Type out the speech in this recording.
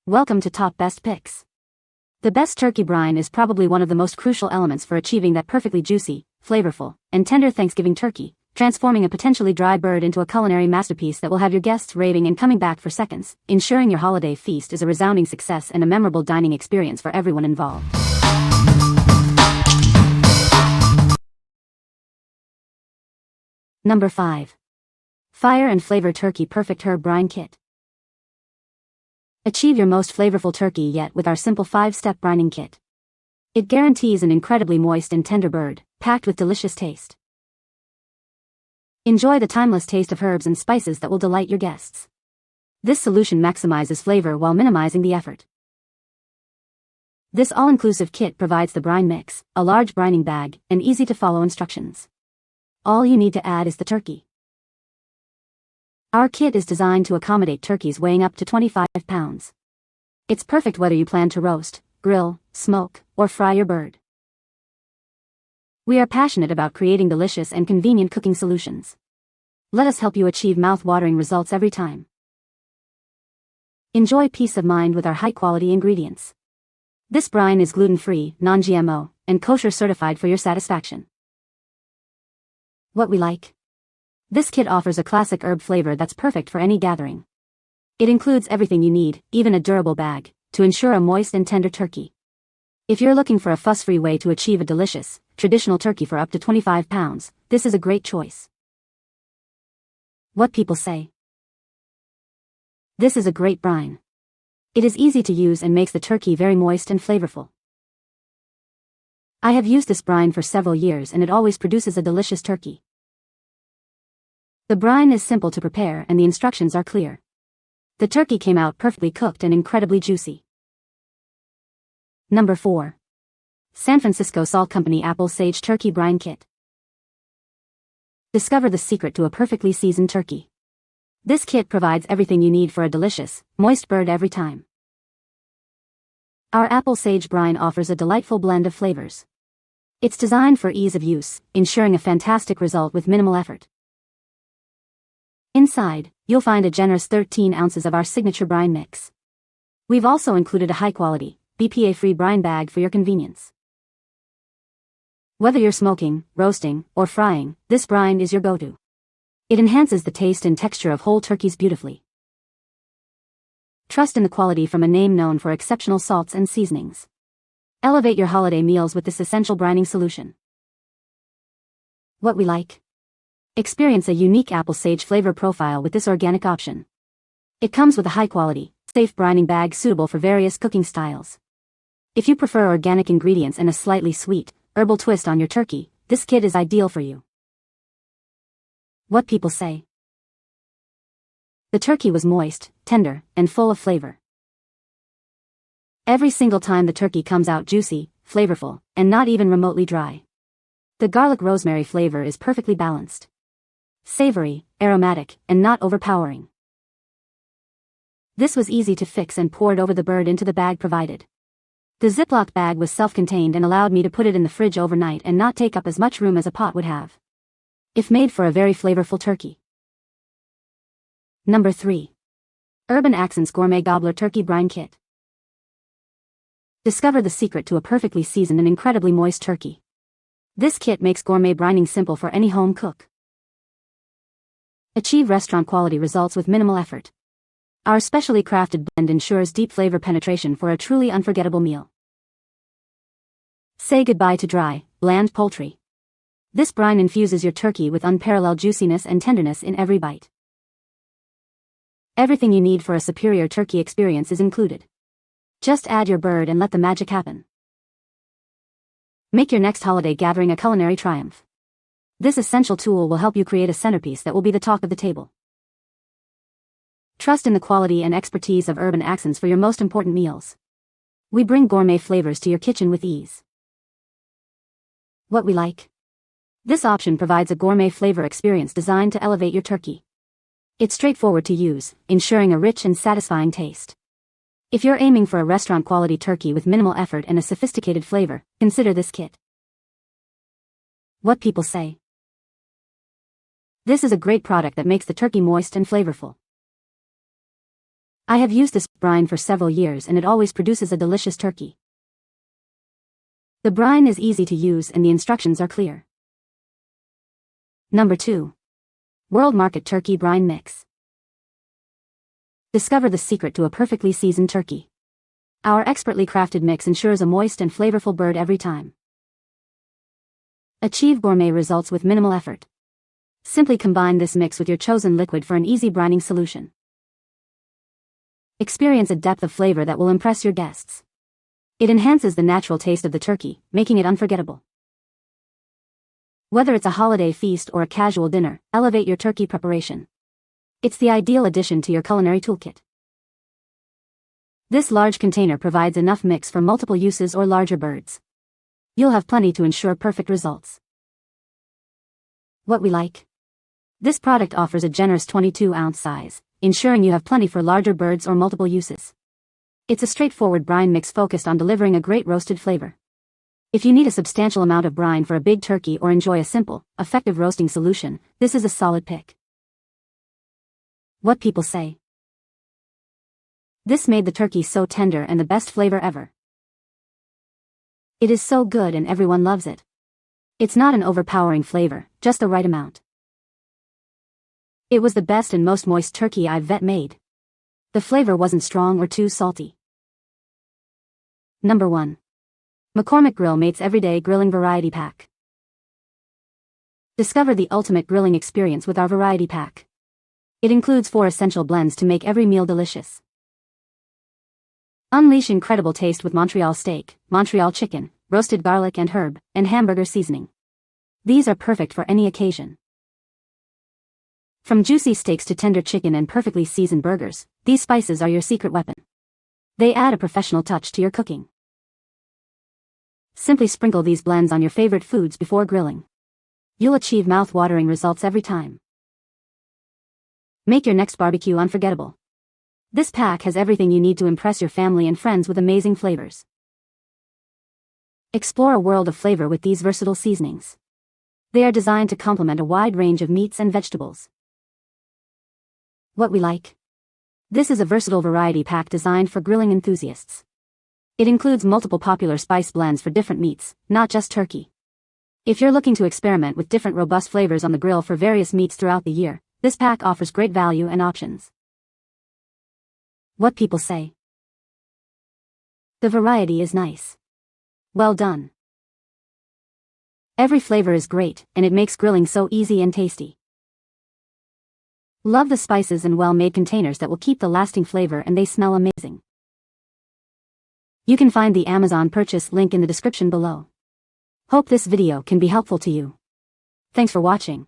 Welcome to Top Best Picks. The best turkey brine is probably one of the most crucial elements for achieving that perfectly juicy, flavorful, and tender Thanksgiving turkey, transforming a potentially dry bird into a culinary masterpiece that will have your guests raving and coming back for seconds, ensuring your holiday feast is a resounding success and a memorable dining experience for everyone involved. Number 5. Fire and Flavor Turkey Perfect Herb Brine Kit. Achieve your most flavorful turkey yet with our simple 5-step brining kit. It guarantees an incredibly moist and tender bird, packed with delicious taste. Enjoy the timeless taste of herbs and spices that will delight your guests. This solution maximizes flavor while minimizing the effort. This all-inclusive kit provides the brine mix, a large brining bag, and easy-to-follow instructions. All you need to add is the turkey. Our kit is designed to accommodate turkeys weighing up to 25 pounds. It's perfect whether you plan to roast, grill, smoke, or fry your bird. We are passionate about creating delicious and convenient cooking solutions. Let us help you achieve mouth-watering results every time. Enjoy peace of mind with our high-quality ingredients. This brine is gluten-free, non-GMO, and kosher certified for your satisfaction. What we like. This kit offers a classic herb flavor that's perfect for any gathering. It includes everything you need, even a durable bag, to ensure a moist and tender turkey. If you're looking for a fuss-free way to achieve a delicious, traditional turkey for up to 25 pounds, this is a great choice. What people say. This is a great brine. It is easy to use and makes the turkey very moist and flavorful. I have used this brine for several years and it always produces a delicious turkey. The brine is simple to prepare and the instructions are clear. The turkey came out perfectly cooked and incredibly juicy. Number 4. San Francisco Salt Company Apple Sage Turkey Brine Kit. Discover the secret to a perfectly seasoned turkey. This kit provides everything you need for a delicious, moist bird every time. Our apple sage brine offers a delightful blend of flavors. It's designed for ease of use, ensuring a fantastic result with minimal effort. Inside, you'll find a generous 13 ounces of our signature brine mix. We've also included a high-quality, BPA-free brine bag for your convenience. Whether you're smoking, roasting, or frying, this brine is your go-to. It enhances the taste and texture of whole turkeys beautifully. Trust in the quality from a name known for exceptional salts and seasonings. Elevate your holiday meals with this essential brining solution. What we like. Experience a unique apple sage flavor profile with this organic option. It comes with a high-quality, safe brining bag suitable for various cooking styles. If you prefer organic ingredients and a slightly sweet, herbal twist on your turkey, this kit is ideal for you. What people say. The turkey was moist, tender, and full of flavor. Every single time the turkey comes out juicy, flavorful, and not even remotely dry. The garlic rosemary flavor is perfectly balanced. Savory, aromatic, and not overpowering. This was easy to fix and poured over the bird into the bag provided. The Ziploc bag was self-contained and allowed me to put it in the fridge overnight and not take up as much room as a pot would have. If made for a very flavorful turkey. Number 3. Urban Accents Gourmet Gobbler Turkey Brine Kit. Discover the secret to a perfectly seasoned and incredibly moist turkey. This kit makes gourmet brining simple for any home cook. Achieve restaurant-quality results with minimal effort. Our specially crafted blend ensures deep flavor penetration for a truly unforgettable meal. Say goodbye to dry, bland poultry. This brine infuses your turkey with unparalleled juiciness and tenderness in every bite. Everything you need for a superior turkey experience is included. Just add your bird and let the magic happen. Make your next holiday gathering a culinary triumph. This essential tool will help you create a centerpiece that will be the talk of the table. Trust in the quality and expertise of Urban Accents for your most important meals. We bring gourmet flavors to your kitchen with ease. What we like. This option provides a gourmet flavor experience designed to elevate your turkey. It's straightforward to use, ensuring a rich and satisfying taste. If you're aiming for a restaurant-quality turkey with minimal effort and a sophisticated flavor, consider this kit. What people say. This is a great product that makes the turkey moist and flavorful. I have used this brine for several years and it always produces a delicious turkey. The brine is easy to use and the instructions are clear. Number 2. World Market Turkey Brine Mix. Discover the secret to a perfectly seasoned turkey. Our expertly crafted mix ensures a moist and flavorful bird every time. Achieve gourmet results with minimal effort. Simply combine this mix with your chosen liquid for an easy brining solution. Experience a depth of flavor that will impress your guests. It enhances the natural taste of the turkey, making it unforgettable. Whether it's a holiday feast or a casual dinner, elevate your turkey preparation. It's the ideal addition to your culinary toolkit. This large container provides enough mix for multiple uses or larger birds. You'll have plenty to ensure perfect results. What we like. This product offers a generous 22-ounce size, ensuring you have plenty for larger birds or multiple uses. It's a straightforward brine mix focused on delivering a great roasted flavor. If you need a substantial amount of brine for a big turkey or enjoy a simple, effective roasting solution, this is a solid pick. What people say. This made the turkey so tender and the best flavor ever. It is so good and everyone loves it. It's not an overpowering flavor, just the right amount. It was the best and most moist turkey I've vet made. The flavor wasn't strong or too salty. Number 1. McCormick Grill Mates Everyday Grilling Variety Pack. Discover the ultimate grilling experience with our variety pack. It includes 4 essential blends to make every meal delicious. Unleash incredible taste with Montreal steak, Montreal chicken, roasted garlic and herb, and hamburger seasoning. These are perfect for any occasion. From juicy steaks to tender chicken and perfectly seasoned burgers, these spices are your secret weapon. They add a professional touch to your cooking. Simply sprinkle these blends on your favorite foods before grilling. You'll achieve mouth-watering results every time. Make your next barbecue unforgettable. This pack has everything you need to impress your family and friends with amazing flavors. Explore a world of flavor with these versatile seasonings. They are designed to complement a wide range of meats and vegetables. What we like. This is a versatile variety pack designed for grilling enthusiasts. It includes multiple popular spice blends for different meats, not just turkey. If you're looking to experiment with different robust flavors on the grill for various meats throughout the year, this pack offers great value and options. What people say. The variety is nice. Well done. Every flavor is great, and it makes grilling so easy and tasty. Love the spices and well-made containers that will keep the lasting flavor and they smell amazing. You can find the Amazon purchase link in the description below. Hope this video can be helpful to you. Thanks for watching.